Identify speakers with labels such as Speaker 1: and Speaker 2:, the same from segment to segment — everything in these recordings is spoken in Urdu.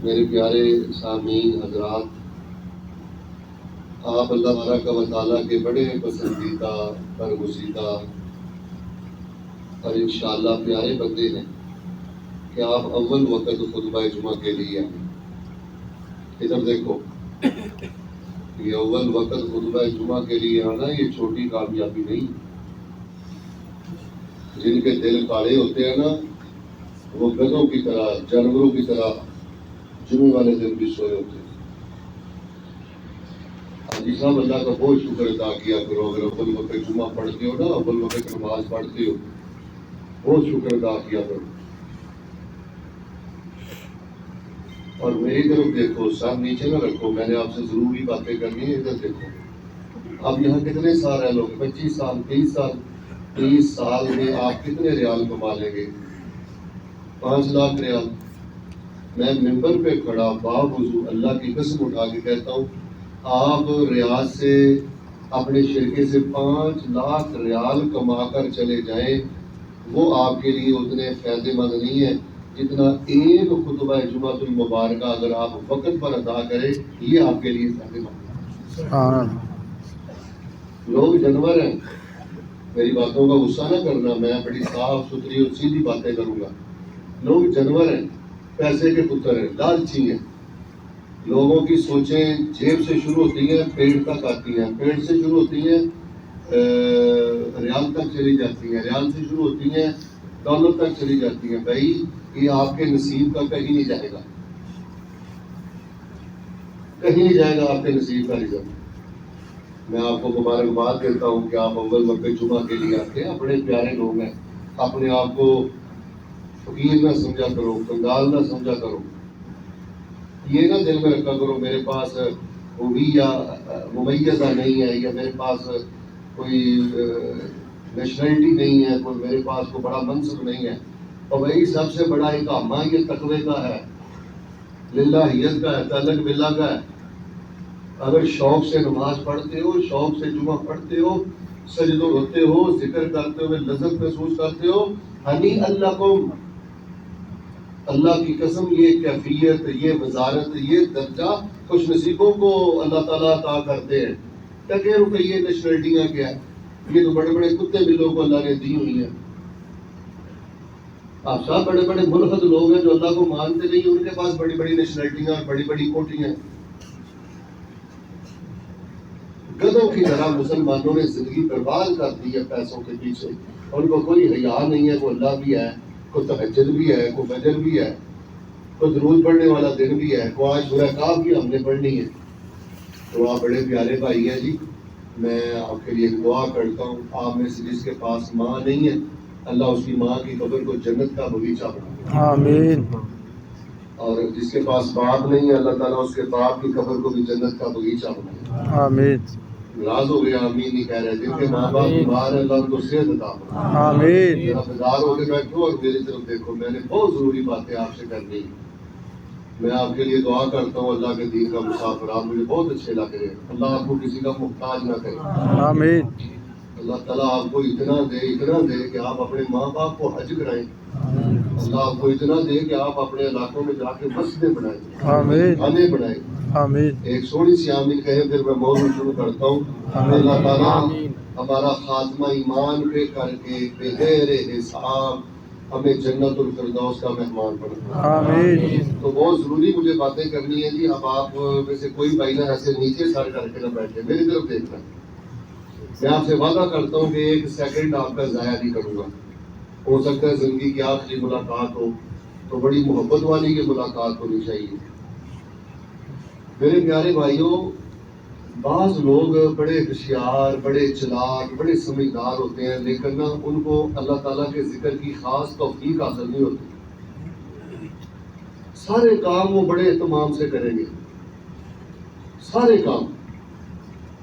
Speaker 1: میرے پیارے سامعین حضرات، آپ اللہ تبارک و تعالیٰ کے بڑے پسندیدہ برگزیدہ اور انشاءاللہ پیارے بندے ہیں کہ آپ اول وقت خطبہ جمعہ کے لیے آئیں۔ ادھر دیکھو، یہ اول وقت خطبہ جمعہ کے لیے آنا یہ چھوٹی کامیابی نہیں۔ جن کے دل کاڑے ہوتے ہیں نا، وہ گدھوں کی طرح، جانوروں کی طرح جمعے والے دن بھی سوئے ہوتے ہیں۔ حاجی صاحب، اللہ کا بہت شکر ادا کیا کرو اگر اول وقت جمعہ پڑھتے ہو نا، اول وقت نماز پڑھتے ہو، بہت شکر ادا کیا کرو۔ اور میری طرف دیکھو، سر نیچے نہ رکھو، میں نے آپ سے ضروری باتیں کرنی ہے، ادھر دیکھو۔ اب یہاں کتنے سال رہ لو گے؟ 25 سال، 30 سال؟ 30 سال میں آپ کتنے ریال کما لیں گے؟ 5 لاکھ ریال۔ میں ممبر پہ کھڑا باوضو اللہ کی قسم اٹھا کے کہتا ہوں، آپ ریاض سے اپنے شرکے سے 5 لاکھ ریال کما کر چلے جائیں، وہ آپ کے لیے اتنے فائدے مند نہیں ہے جتنا ایک خطبہ جمعۃ المبارکہ اگر آپ وقت پر ادا کریں، یہ آپ کے لیے فائدے مند ہے۔ لوگ جانور ہیں، میری باتوں کا غصہ نہ کرنا، میں بڑی صاف ستھری اور سیدھی باتیں کروں گا۔ لوگ جانور ہیں، پیسے کے پتر ہیں، لالچی ہیں۔ لوگوں کی سوچیں جیب سے شروع ہوتی ہیں، پیٹ تک آتی ہیں، پیٹ سے شروع ہوتی ہیں، ریال تک چلی جاتی ہیں، ریال سے شروع ہوتی ہیں، ڈالر تک چلی جاتی ہیں۔ بھائی، یہ آپ کے نصیب کا کہیں نہیں جائے گا، کہیں نہیں جائے گا آپ کے نصیب کا رزق۔ میں آپ کو مبارکباد دیتا ہوں کہ آپ اول وقت جمعہ کے لیے آتے ہیں، بڑے پیارے لوگ ہیں۔ اپنے آپ کو فقیر نہ سمجھا کرو، کنگال نہ سمجھا کرو، یہ نہ دل میں رکھا کرو میرے پاس ہویہ ممیزہ نہیں ہے، یا میرے پاس کوئی نیشنلٹی نہیں ہے، کوئی میرے پاس کوئی بڑا منصب نہیں ہے۔ اور وہی سب سے بڑا اقامہ یہ تقوی کا ہے، للہیت کا ہے، تعلق باللہ کا ہے۔ اگر شوق سے نماز پڑھتے ہو، شوق سے جمعہ پڑھتے ہو، سجدوں ہوتے ہو، ذکر کرتے ہوئے لذت محسوس کرتے ہو، ہنی اللہ کو، اللہ کی قسم یہ کیفیت، یہ وزارت، یہ درجہ خوش نصیبوں کو اللہ تعالیٰ عطا کرتے ہیں۔ ٹکے روپیے نیشنلٹیاں کیا ہے، یہ تو بڑے بڑے کتے بلوں کو اللہ نے دی ہوئی ہیں۔ آپ صاحب بڑے بڑے ملحد لوگ ہیں جو اللہ کو مانتے نہیں، ان کے پاس بڑی بڑی نیشنلٹیاں اور بڑی بڑی کوٹیاں۔ گدھوں کی طرح مسلمانوں نے زندگی برباد کر دی ہے پیسوں کے پیچھے، ان کو کوئی حیا نہیں ہے، کوئی اللہ بھی ہے، کوئی تہجد بھی ہے، کوئی فجر بھی ہے، کوئی درود پڑھنے والا دن بھی ہے، کوئی آج سورہ کہف بھی ہم نے پڑھنی ہے۔ تو آپ بڑے پیارے بھائی ہیں جی، میں آپ کے لیے ایک دعا کرتا ہوں، آپ میں سے جس کے پاس ماں نہیں ہے، اللہ اس کی ماں کی قبر کو جنت کا باغیچہ بنائے،
Speaker 2: آمین۔
Speaker 1: اور جس کے پاس باپ نہیں ہے، اللہ تعالیٰ اس کے باپ کی قبر کو بھی جنت کا باغیچہ بنائے۔
Speaker 2: آمین۔
Speaker 1: ناراض ہو گیا، آمین نہیں کہہ رہے، جن کے ماں باپ بیمار ہیں اللہ ان کو صحت عطا فرمائے۔
Speaker 2: آمین۔
Speaker 1: ذرا بیدار ہو کے بیٹھو اور میری طرف دیکھو، میں نے بہت ضروری باتیں آپ سے کرنی ہیں۔ میں آپ کے لیے دعا کرتا ہوں، اللہ کے دین کا مسافر، آپ مجھے بہت اچھے لگ رہے ہیں، اللہ آپ کو کسی کا محتاج نہ کرے۔
Speaker 2: آمین۔
Speaker 1: اللہ تعالیٰ آپ کو اتنا دے کہ آپ اپنے ماں باپ کو حج کرائیں۔ اللہ آپ کو اتنا دے کہ آپ اپنے علاقوں میں جا کے مسجدیں بنائیں،
Speaker 2: آمین۔
Speaker 1: کھانے بنائیں۔
Speaker 2: آمین۔
Speaker 1: ایک سوڑی سی آمین کہیں، پھر میں موضوع شروع کرتا ہوں۔ اللہ تعالیٰ ہمارا خاتمہ ایمان پہ کر کے بغیر حساب ہمیں جنت الفردوس کا مہمان بنا۔
Speaker 2: آمین۔
Speaker 1: تو بہت ضروری مجھے باتیں کرنی ہے جی۔ اب آپ میں سے کوئی بھائی نہ ایسے نیچے سر کر کے نہ بیٹھے، میری طرف دیکھنا۔ میں آپ سے وعدہ کرتا ہوں کہ 1 سیکنڈ آپ کا ضائع نہیں کروں گا۔ ہو سکتا ہے زندگی کی آخری ملاقات ہو، تو بڑی محبت والی یہ ملاقات ہونی چاہیے۔ میرے پیارے بھائیوں، بعض لوگ بڑے ہوشیار، بڑے چلاک، بڑے سمجھدار ہوتے ہیں، لیکن نا ان کو اللہ تعالیٰ کے ذکر کی خاص توفیق حاصل نہیں ہوتی۔ سارے کام وہ بڑے اہتمام سے کریں گے، سارے کام،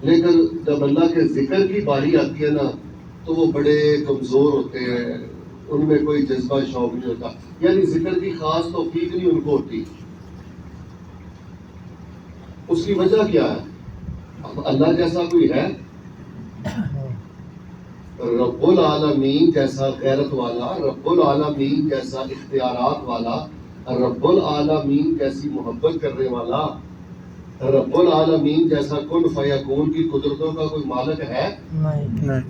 Speaker 1: لیکن جب اللہ کے ذکر کی باری آتی ہے نا تو وہ بڑے کمزور ہوتے ہیں، ان میں کوئی جذبہ شوق نہیں ہوتا، یعنی ذکر کی خاص توفیق نہیں ان کو ہوتی۔ اس کی وجہ کیا ہے؟ اب اللہ جیسا کوئی ہے؟ رب العالمین جیسا غیرت والا، رب العالمین جیسا اختیارات والا، رب العالمین کیسی محبت کرنے والا، رب العالمین جیسا کن فیکون کی قدرتوں کا کوئی مالک ہے؟
Speaker 2: نہیں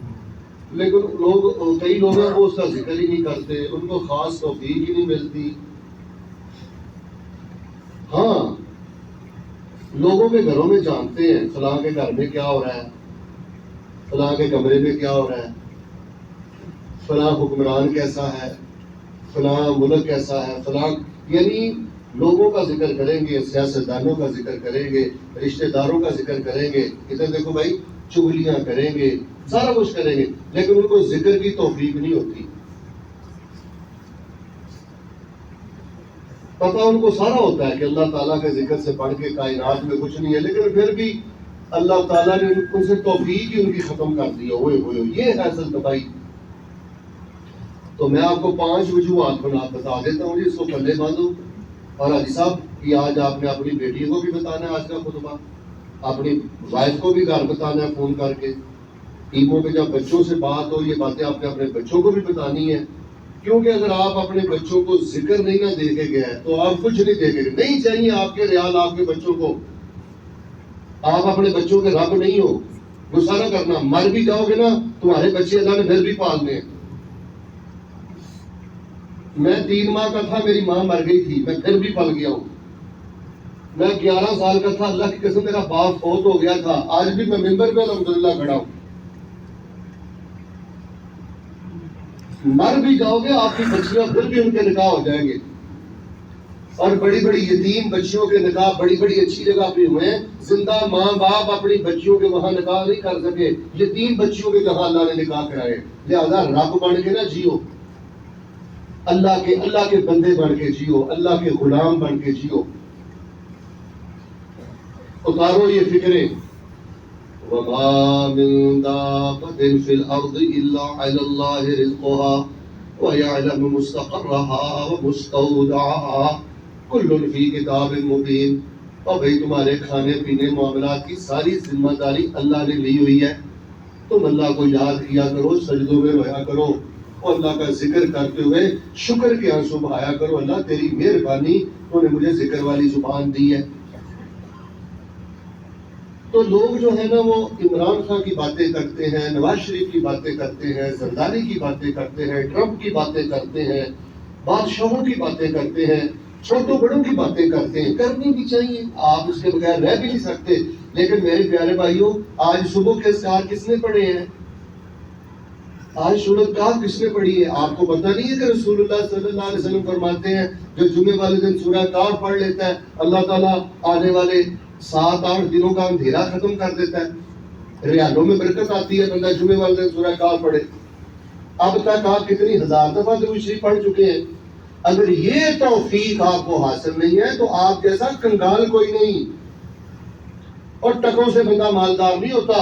Speaker 1: لیکن کئی لوگ ہیں وہ اس کا ذکر ہی نہیں کرتے، ان کو خاص توفیق ہی نہیں ملتی۔ ہاں، لوگوں کے گھروں میں جانتے ہیں فلاں کے گھر میں کیا ہو رہا ہے، فلاں کے کمرے میں کیا ہو رہا ہے، فلاں حکمران کیسا ہے، فلاں ملک کیسا ہے، فلاں، یعنی لوگوں کا ذکر کریں گے، سیاستدانوں کا ذکر کریں گے، رشتہ داروں کا ذکر کریں گے، ادھر دیکھو بھائی چغلیاں کریں گے، سارا کچھ کریں گے، لیکن ان کو ذکر کی توفیق نہیں ہوتی۔ پتہ ان کو سارا ہوتا ہے کہ اللہ تعالیٰ کے ذکر سے پڑھ کے کائنات میں کچھ نہیں ہے، لیکن پھر بھی اللہ تعالیٰ نے ان سے توفیق ہی ان کی ختم کر دی۔ ہوئے یہ ہے اصل تباہی۔ تو میں آپ کو 5 وجوہات بتا دیتا ہوں جی، اس کو پلے باندھو۔ اور حاجی صاحب یہ آج آپ نے اپنی بیٹی کو بھی بتانا ہے، آج کا خطبہ اپنی وائف کو بھی گھر بتانا ہے فون کر کے، ٹیموں پہ جب بچوں سے بات ہو، یہ باتیں آپ نے اپنے بچوں کو بھی بتانی ہے، کیونکہ اگر آپ اپنے بچوں کو ذکر نہیں نہ دے کے گئے تو آپ کچھ نہیں دے گے۔ نہیں چاہیے آپ کے ریال آپ کے بچوں کو، آپ اپنے بچوں کے رب نہیں ہو۔ غصہ نہ کرنا، مر بھی جاؤ گے نا تمہارے بچے اللہ نے پھر بھی پالنے ہیں۔ میں 3 ماہ کا تھا، میری ماں مر گئی تھی، میں پھر بھی پل گیا ہوں۔ میں 11 سال کا تھا، اللہ کی قسم میرا باپ فوت ہو گیا تھا، آج بھی میں ممبر پہ الحمدللہ کھڑا ہوں۔ مر بھی جاؤ گے آپ کی بچیاں پھر بھی ان کے نکاح ہو جائیں گے، اور بڑی بڑی یتیم بچیوں کے نکاح بڑی بڑی اچھی جگہ پہ ہوئے ہیں۔ زندہ ماں باپ اپنی بچیوں کے وہاں نکاح نہیں کر سکے، یتیم بچیوں کے جہاں اللہ نے نکاح کرائے۔ لہذا رب بن کے نہ جیو، اللہ کے بندے بن کے جیو، اللہ کے غلام بن کے جیو۔ اتارو یہ فکریں، وَمَا مِن دَابَّةٍ فِي الْأَرْضِ إِلَّا عَلَى اللَّهِ رِزْقُهَا وَيَعْلَمُ مُسْتَقَرَّهَا وَمُسْتَوْدَعَهَا كُلٌّ فِي كِتَابٍ مُبِينٍ۔ اور بھئی تمہارے کھانے پینے معاملات کی ساری ذمہ داری اللہ نے لی ہوئی ہے، تم اللہ کو یاد کیا کرو، سجدوں میں رویا کرو، اور اللہ کا ذکر کرتے ہوئے شکر کے آنسو بہایا کرو، اللہ تیری مہربانی، تو نے مجھے ذکر والی زبان دی ہے۔ تو لوگ جو ہے نا وہ عمران خان کی باتیں کرتے ہیں، نواز شریف کی باتیں کرتے ہیں، زرداری کی باتیں کرتے ہیں، ٹرمپ کی باتیں کرتے ہیں، بادشاہوں کی باتیں کرتے ہیں، چھوٹوں بڑوں کی باتیں کرتے ہیں، کرنی بھی چاہیے، آپ اس کے بغیر رہ بھی نہیں سکتے۔ لیکن میرے پیارے بھائیوں، آج صبح کے اذکار کس نے پڑھے ہیں؟ آج سورۃ کہف کس نے پڑھی ہے؟ آپ کو پتہ نہیں ہے کہ رسول اللہ صلی اللہ علیہ وسلم فرماتے ہیں جو جمعے والے دن سورہ کہف پڑھ لیتا ہے، اللہ تعالیٰ آنے والے 7-8 دنوں کا اندھیرا ختم کر دیتا ہے، ریالوں میں برکت آتی ہے بندہ جمعے والے دن سورہ کہف پڑھے۔ اب تک آپ کتنی ہزار دفعہ درود شریف پڑھ چکے ہیں۔ اگر یہ توفیق آپ کو حاصل نہیں ہے تو آپ جیسا کنگال کوئی نہیں، اور ٹکوں سے بندہ مالدار نہیں ہوتا۔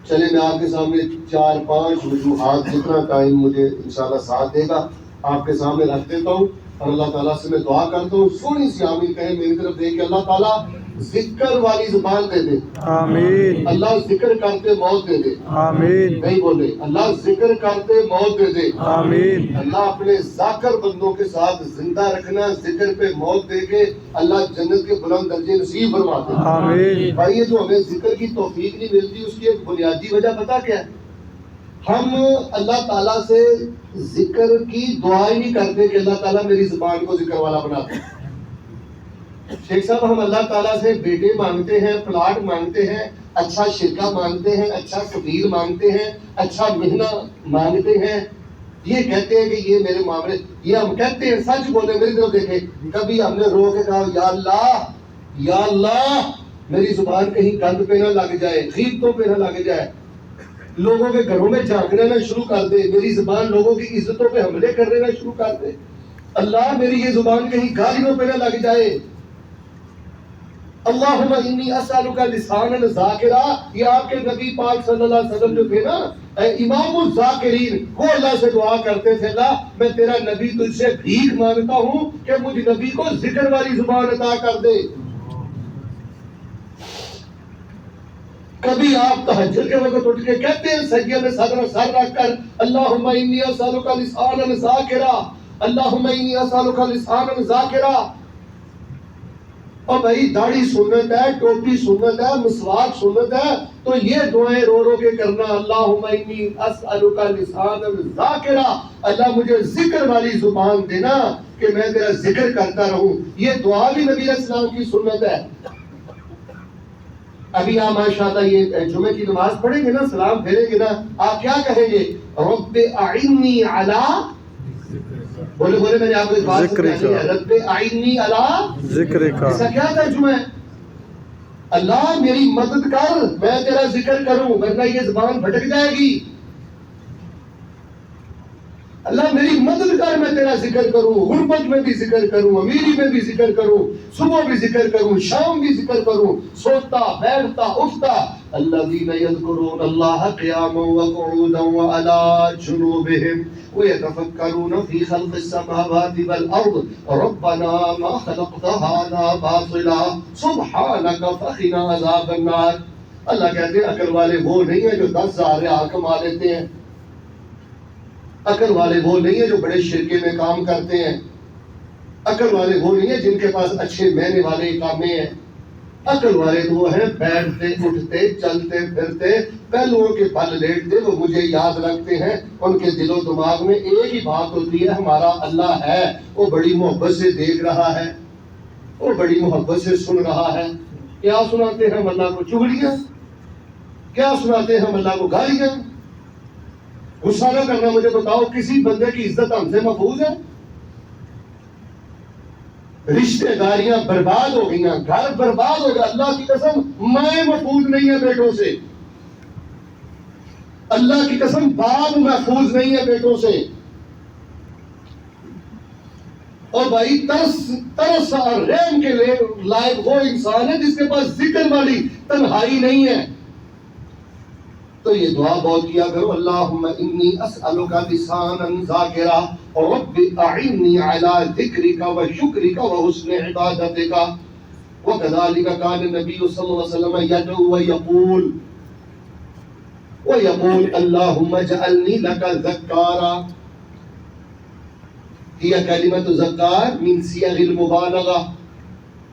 Speaker 1: چلے میں آپ کے سامنے 4-5 وجوہات، جتنا ٹائم مجھے انشاءاللہ ساتھ دے گا آپ کے سامنے رکھ دیتا ہوں، اور اللہ تعالیٰ سے میں دعا کرتا ہوں، سونی سی آمین کہیں میری طرف دیکھ کے، اللہ تعالیٰ ذکر والی زبان دے دے،
Speaker 2: آمین
Speaker 1: اللہ ذکر کرتے موت دے دے،
Speaker 2: آمین
Speaker 1: نہیں بولے، اللہ ذکر کرتے موت دے دے،
Speaker 2: آمین
Speaker 1: اللہ اپنے ذاکر بندوں کے ساتھ زندہ رکھنا، ذکر پہ موت دے کے اللہ جنت کے بلند درجے نصیب فرما دے۔
Speaker 2: آمین
Speaker 1: بھائی یہ جو ہمیں ذکر کی توفیق نہیں ملتی، اس کی ایک بنیادی وجہ پتہ کیا ہے؟ ہم اللہ تعالیٰ سے ذکر کی دعا ہی نہیں کرتے کہ اللہ تعالیٰ میری زبان کو ذکر والا بنا دے۔ شیخ صاحب ہم اللہ تعالیٰ سے بیٹے مانگتے ہیں، پلاٹ مانگتے ہیں، اچھا شرکہ مانگتے ہیں، اچھا کبیر مانگتے ہیں، اچھا مہینہ مانگتے ہیں، یہ کہتے ہیں کہ یہ میرے معاملے، یہ ہم کہتے ہیں، سچ بولے میری طرف دیکھیں، کبھی ہم نے رو کے کہا یا اللہ میری زبان کہیں گند پہ نہ لگ جائے، غیبتوں پہ نہ لگ جائے، لوگوں کے گھروں میں جھانکنا نہ شروع کر دے، میری زبان لوگوں کی عزتوں پہ حملے کرنے نہ شروع کر دے، اللہ میری یہ زبان کہیں گالیوں پہ نہ لگ جائے۔ اللہم انی اسألک لسانا ذاکرا، یہ آپ کے نبی پاک صلی اللہ علیہ وسلم جو تھے نا، امام الذاکرین، وہ اللہ سے دعا کرتے تھے، اللہ میں تیرا نبی تجھ سے بھیک مانگتا ہوں کہ مجھ نبی کو ذکر والی زبان عطا کر دے۔ کبھی آپ تہجد کے وقت اٹھ کے کہتے ہیں سجدے میں سر رکھ کر، اللہم انی اسألک لسانا ذاکرا، اللہم انی اسألک لسانا ذاکرا. اور بھائی داڑھی سنت ہے، ٹوپی سنت ہے، مسواک سنت ہے، تو یہ دعائیں رو رو کے کرنا. اللہم انی اسألک لسانا ذاکرا، اللہ مجھے ذکر والی زبان دینا کہ میں تیرا ذکر کرتا رہوں. یہ دعا بھی نبی علیہ السلام کی سنت ہے. ابھی آپ ماشاءاللہ یہ جمعے کی نماز پڑھیں گے نا، سلام پھیریں گے نا، آپ کیا کہیں گے؟ رب اعنی علی، بولے بولے میں نے آپ کو ایک بات سمجھانی ہے، رب اعنی علی
Speaker 2: ذکر کا.
Speaker 1: ایسا کیا ترجمہ ہے؟ اللہ میری مدد کر، میں تیرا ذکر کروں، ورنہ یہ زبان بھٹک جائے گی. اللہ میری مدد کر، میں تیرا ذکر کروں، غربت میں بھی ذکر کروں، امیری میں بھی ذکر کروں، صبح بھی ذکر کروں، شام بھی ذکر کروں، سوتا بیٹھتا اٹھتا. الذین یذکرون اللہ قیاما وقعودا وعلی جنوبہم ویتفکرون فی خلق السماوات والارض ربنا ما خلقت ھذا باطلا سبحانک فقنا عذاب النار. اللہ کہتے ہیں عقل والے وہ نہیں ہیں جو 10,000 ریال کما لیتے ہیں، عقل والے وہ نہیں ہیں جو بڑے شرکے میں کام کرتے ہیں، عقل والے وہ نہیں ہیں جن کے پاس اچھے مہینے والے اقامے ہیں. عقل والے تو وہ ہیں بیٹھتے اٹھتے چلتے پھرتے پہلوؤں کے بل لیٹتے، وہ مجھے یاد رکھتے ہیں. ان کے دل و دماغ میں ایک ہی بات ہوتی ہے، ہمارا اللہ ہے، وہ بڑی محبت سے دیکھ رہا ہے، وہ بڑی محبت سے سن رہا ہے. کیا سناتے ہیں ہم اللہ کو؟ چغلیاں. کیا سناتے ہیں ہم اللہ کو؟ گالیاں. غصہ نہ کرنا، مجھے بتاؤ کسی بندے کی عزت ہم سے محفوظ ہے؟ رشتہ داریاں برباد ہو گئی، گھر برباد ہو گیا. اللہ کی قسم مائیں محفوظ نہیں ہے بیٹوں سے، اللہ کی قسم باپ محفوظ نہیں ہے بیٹوں سے. اور بھائی ترس اور رحم کے لائق وہ انسان ہے جس کے پاس ذکر والی تنہائی نہیں ہے. تو یہ دعا بہت کیا کرو. اللہم انی اسألک لسانا ذاکرا رب اعنی علی ذکرک و شکرک و حسن عبادتک. وکذالک کان النبی صلی اللہ علیہ وسلم یدعو ویقول اللہم اجعلنی لک ذکارا. ہی کلمۃ ذکار من صیغ المبالغہ.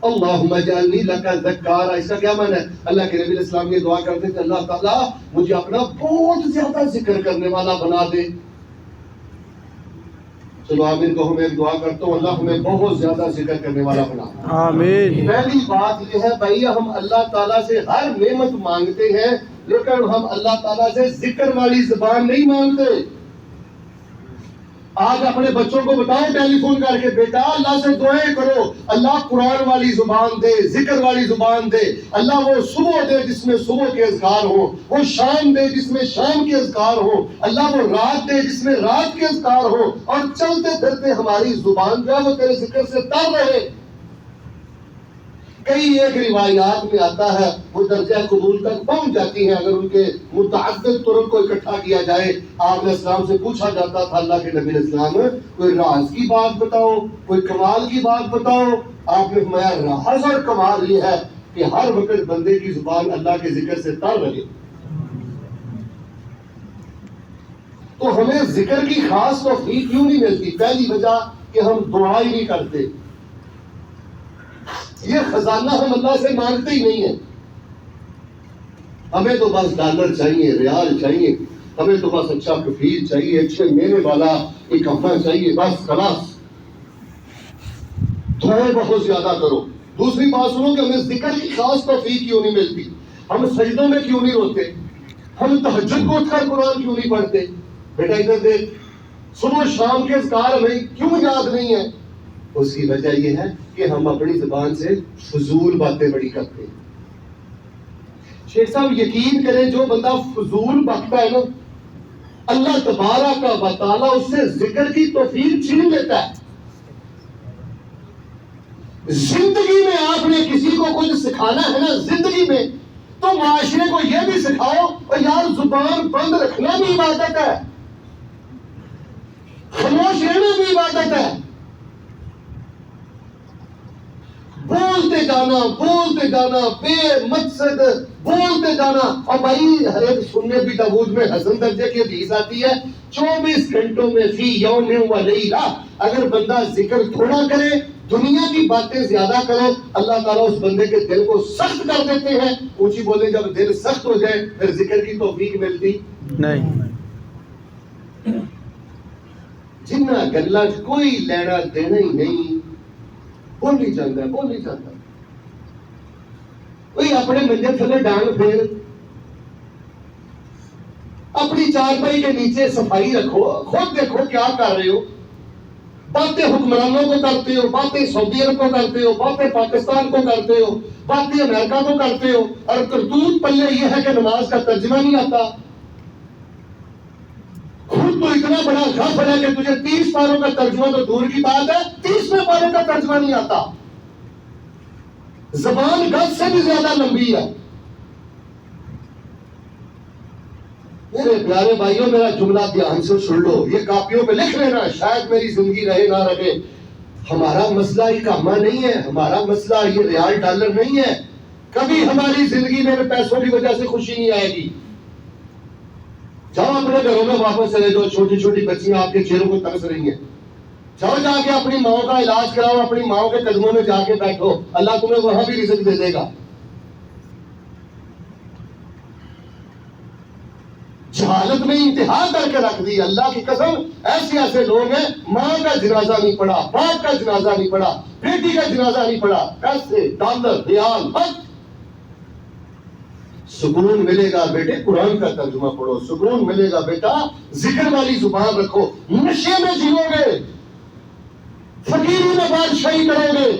Speaker 1: اللہم اجعلنی لک ذکارا، اس کا کیا معنی ہے؟ اللہ کے نبی علیہ السلام یہ دعا کرتے تھے، اللہ تعالیٰ مجھے اپنا بہت زیادہ ذکر کرنے والا بنا دے. چلو آمین کہو. میں ایک دعا کرتا ہوں، اللہ ہمیں بہت زیادہ ذکر کرنے والا بنا.
Speaker 2: آمین.
Speaker 1: پہلی بات یہ ہے بھائی، ہم اللہ تعالیٰ سے ہر نعمت مانگتے ہیں، لیکن ہم اللہ تعالیٰ سے ذکر والی زبان نہیں مانگتے. آج اپنے بچوں کو بتاؤ ٹیلی فون کر کے، بیٹا اللہ سے دعائیں کرو، اللہ قرآن والی زبان دے، ذکر والی زبان دے. اللہ وہ صبح دے جس میں صبح کے اذکار ہوں، وہ شام دے جس میں شام کے اذکار ہوں، اللہ وہ رات دے جس میں رات کے اذکار ہوں، اور چلتے پھرتے ہماری زبان جو ہے وہ تیرے ذکر سے تر رہے. کئی ایک روایات میں آتا ہے وہ درجہ قبول تک پہنچ جاتی ہیں اگر ان کے متعدد طرق کو اکٹھا کیا جائے. آپ علیہ السلام سے پوچھا جاتا تھا اللہ کے نبی علیہ السلام کوئی راز کی بات بتاؤ، کوئی کمال کی بات بتاؤ. آپ نے فرمایا راز اور کمال یہ ہے کہ ہر وقت بندے کی زبان اللہ کے ذکر سے تر رہے. تو ہمیں ذکر کی خاص توفیق کیوں نہیں ملتی؟ پہلی وجہ کہ ہم دعا ہی نہیں کرتے. یہ خزانہ ہم اللہ سے مانگتے ہی نہیں ہیں. ہمیں تو بس ڈالر چاہیے، ریال چاہیے، ہمیں تو بس اچھا کفیل چاہیے، اچھے میوے والا ایک کپڑا چاہیے، بس خلاص. دعائیں بہت زیادہ کرو. دوسری بات سنو کہ ہمیں ذکر کی خاص توفیق کیوں نہیں ملتی؟ ہم سجدوں میں کیوں نہیں روتے؟ ہم تہجد کو اٹھ کر قرآن کیوں نہیں پڑھتے؟ بیٹا ادھر دیکھ، صبح شام کے اذکار ہمیں کیوں یاد نہیں ہے؟ اس کی وجہ یہ ہے کہ ہم اپنی زبان سے فضول باتیں بڑی کرتے ہیں. شیخ صاحب یقین کریں، جو بندہ فضول بکتا ہے نا، اللہ تبارک و تعالیٰ اس سے ذکر کی توفیق چھین لیتا ہے. زندگی میں آپ نے کسی کو کچھ سکھانا ہے نا، زندگی میں، تو معاشرے کو یہ بھی سکھاؤ اور یار زبان بند رکھنا بھی عبادت ہے، خاموش رہنا بھی عبادت ہے. بولتے جانا بے مقصد بولتے جانا. اور بھائی ہر ایک سننے بھی داؤد میں حسن درجے کی حدیث آتی ہے، 24 گھنٹوں میں فی یوم و لیلہ اگر بندہ ذکر تھوڑا کرے، دنیا کی باتیں زیادہ کرے، اللہ تعالیٰ اس بندے کے دل کو سخت کر دیتے ہیں. اونچی بولے جب دل سخت ہو جائے پھر ذکر کی توفیق ملتی
Speaker 2: نہیں.
Speaker 1: جنہ گلا کوئی لینا دینا ہی نہیں، بول نہیں چاہتا، بول نہیں چاہتا. کوئی اپنے منجے تھلے ڈانگ پھیر، اپنی چارپائی کے نیچے صفائی رکھو، خود دیکھو کیا کر رہے ہو. باتیں حکمرانوں کو کرتے ہو، باتیں سعودی عرب کو کرتے ہو، باتیں پاکستان کو کرتے ہو، باتیں امریکہ کو کرتے ہو، اور کرتوت پلے یہ ہے کہ نماز کا ترجمہ نہیں آتا. خود تو اتنا بڑا غافل ہے کہ تجھے 30 پاروں کا ترجمہ تو دور کی بات ہے، 30ویں پاروں کا ترجمہ نہیں آتا. زبان گز سے بھی زیادہ لمبی ہے. میرے پیارے بھائیوں میرا جملہ دھیان سے سن لو، یہ کاپیوں پہ لکھ لینا، شاید میری زندگی رہے نہ رہے. ہمارا مسئلہ یہ کامہ نہیں ہے، ہمارا مسئلہ یہ ریال ڈالر نہیں ہے. کبھی ہماری زندگی میں پیسوں کی وجہ سے خوشی نہیں آئے گی. جاؤ اپنے گھروں میں واپس چلے جاؤ، چھوٹی چھوٹی بچیاں آپ کے چہروں کو ترس رہی ہیں. جاؤ جا کے اپنی ماؤں کا علاج کراؤ، اپنی ماؤں کے قدموں میں جا کے بیٹھو، اللہ تمہیں وہاں بھی رزق دے دے گا. جہالت میں انتہا کر کے رکھ دی. اللہ کی قسم ایسے ایسے لوگ ہیں، ماں کا جنازہ نہیں پڑا، باپ کا جنازہ نہیں پڑا، بیٹی کا جنازہ نہیں پڑا، پیسے ڈالر ریال بس. سکون ملے گا بیٹے قرآن کا ترجمہ پڑھو، سکون ملے گا بیٹا ذکر والی زبان رکھو. نشے میں جیو گے، فقیری میں بادشاہی کرو گے.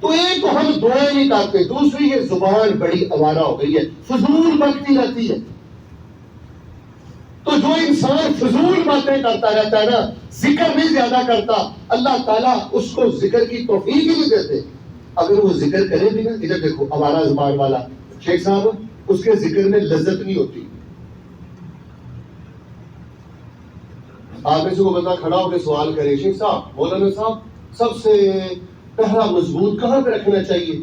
Speaker 1: تو ایک تو ہم دعائیں نہیں کرتے، دوسری یہ زبان بڑی آوارہ ہو گئی ہے، فضول بکتی رہتی ہے. تو جو انسان فضول باتیں کرتا رہتا ہے نا، ذکر نہیں زیادہ کرتا، اللہ تعالیٰ اس کو ذکر کی توفیق ہی نہیں دیتے. اگر وہ ذکر کرے بھی نا، ادھر دیکھو آوارہ زبان والا شیخ صاحب، اس کے ذکر میں لذت نہیں ہوتی. آپ میں سے کو بندہ کھڑا ہو کے سوال کرے، شیخ صاحب مولانا صاحب سب سے پہلا مضبوط کہاں پہ رکھنا چاہیے؟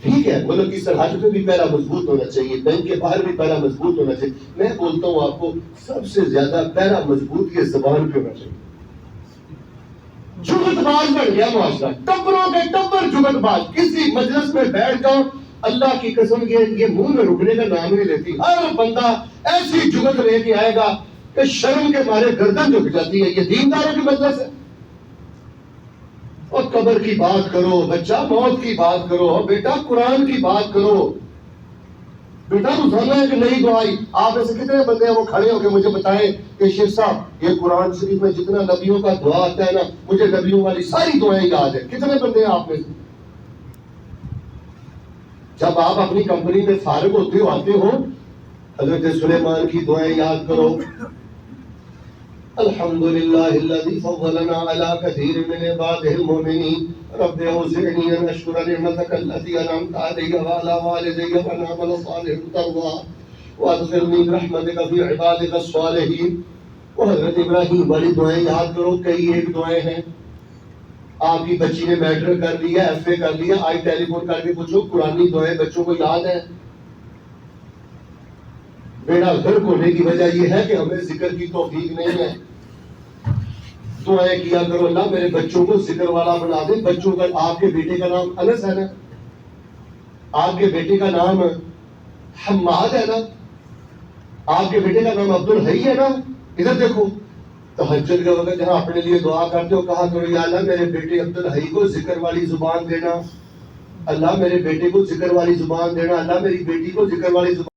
Speaker 1: ٹھیک ہے، ملک کی سرحد پہ بھی پہلا مضبوط ہونا چاہیے، بینک کے باہر بھی پہلا مضبوط ہونا چاہیے. میں بولتا ہوں آپ کو سب سے زیادہ پہلا مضبوط یہ زبان پہ ہونا چاہیے. جگت باز بن گیا معاشرہ، ٹبروں کے ٹبر جگت باز. کسی مجلس میں بیٹھ جاؤ، اللہ کی قسم یہ منہ میں رکنے کا نام نہیں لیتی. ہر بندہ ایسی جگت لے کے آئے گا کہ شرم کے مارے گردن جھک جاتی ہے. یہ دینداروں کی مجلس ہے. اور قبر کی بات کرو بچہ، موت کی بات کرو بیٹا، قرآن کی بات کرو بیٹا. روزانہ ایک نئی دعائی. آپ ایسے کتنے بندے ہیں وہ کھڑے ہو کے مجھے بتائیں کہ شیخ صاحب یہ قرآن شریف میں جتنا نبیوں کا دعا آتا ہے نا، مجھے نبیوں والی ساری دعائیں یاد ہیں. کتنے بندے ہیں آپ میں سے؟ جب آپ اپنی کمپنی میں فارغ ہوتے ہو آتے ہو، حضرت سلیمان کی دعائیں یاد کرو. الحمدللہ الذی فضلنا علی کثیر من عبادہ المؤمنین رب اوزعنی ان اشکر نعمتک التي انعمت علی وعلی والدی وان اعمل صالحا ترضاه وادخلنی برحمتک فی عبادک الصالحین. وہ حضرت ابراہیم والی دعائیں یاد کرو. کئی ایک دعائیں ہیں. آپ کی بچی نے میٹرک کر لیا، ایف اے کر لیا، آئی ٹیلی فون کر کے پوچھو قرآنی دعائیں بچوں کو یاد ہے؟ بیڑا غرق ہونے کی وجہ یہ ہے کہ ہمیں ذکر کی توفیق نہیں ہے. دعائیں کیا کرو اللہ میرے بچوں کو ذکر والا بنا دے. بچوں کا آپ کے بیٹے کا نام انس ہے نا، آپ کے بیٹے کا نام حماد ہے نا، آپ کے بیٹے کا نام عبدالحی ہے نا. ادھر دیکھو تہجد کے وقت جہاں اپنے لیے دعا کرتے ہو کہا کرو یا اللہ میرے بیٹے عبدالحی کو ذکر والی زبان دینا، اللہ میرے بیٹے کو ذکر والی زبان دینا، اللہ میری بیٹی کو ذکر والی زبان